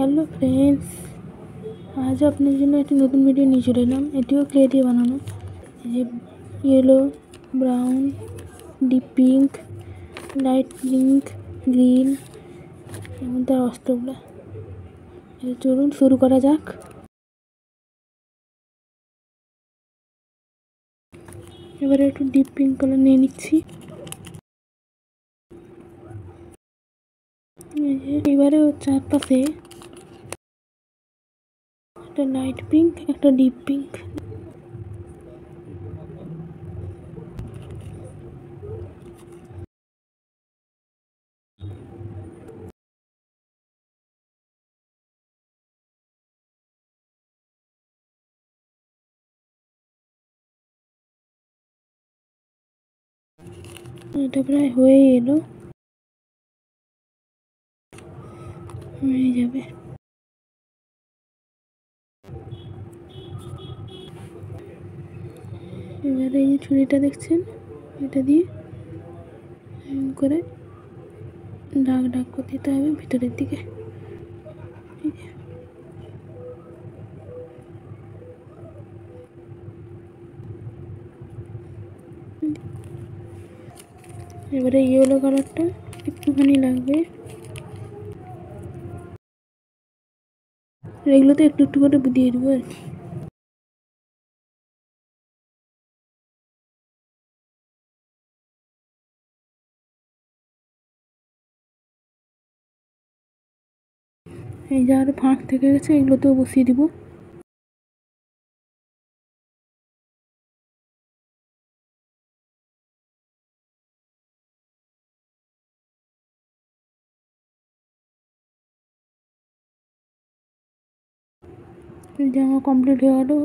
Hello friends, আজ আপনার জন্য একটি নতুন ভিডিও নিয়ে চলে এলাম। এটিও ক্লে দিয়ে বানানো। এই যে yellow, brown, deep pink, light pink, green এবং তার অস্ত্রগুলো। চলুন শুরু করা যাক। এবারে একটু ডিপ পিঙ্ক কালার নিয়ে নিচ্ছি। এবারে ওর চারপাশে একটা লাইট পিঙ্ক, একটা ডিপ পিঙ্ক। এটা প্রায় হয়ে এলো, হয়ে যাবে। এবারে এই যে ছুরিটা দেখছেন, এটা দিয়ে করে দাগ দাগ করে দিতে হবে ভিতরের দিকে। এবারে ইয়েলো কালারটা একটুখানি লাগবে, এগুলোতে একটু একটু করে দিয়ে দেবো আর কি। এই যে আরো ফাঁক থেকে গেছে, এগুলোতেও বসিয়ে দিব। এই যে আমার কমপ্লিট হয়ে গেলো।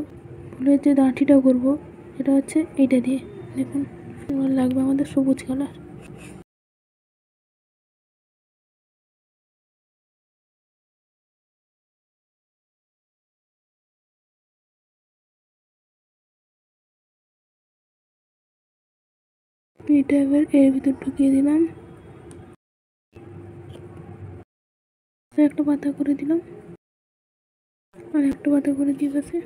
ফুলের যে দাঁটিটা করবো সেটা হচ্ছে এইটা দিয়ে। দেখুন, এবার লাগবে আমাদের সবুজ কালার। এটা এবার এর ভিতর ঢুকিয়ে দিলাম, একটা পাতা করে দিলাম, আর একটা পাতা করে দিয়ে পাশে।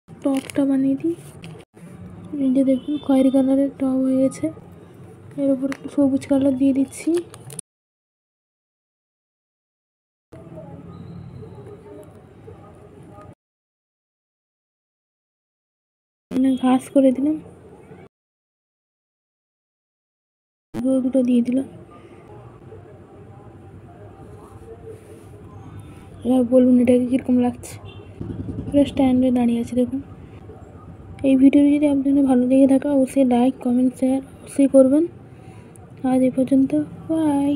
টপটা বানিয়ে দিই। এই যে দেখুন, খয়েরি কালারের টপ হয়ে গেছে। এর উপর একটু সবুজ কালার দিয়ে দিচ্ছি। ঘাস করে দিলাম, দুটো দিয়ে দিলাম। এবার বলুন এটাকে কীরকম লাগছে। পুরো স্ট্যান্ডে দাঁড়িয়ে আছে দেখুন। এই ভিডিওটি যদি আপনাদের ভালো লেগে থাকে অবশ্যই লাইক, কমেন্ট, শেয়ার অবশ্যই করবেন। আজ এই পর্যন্ত, বাই।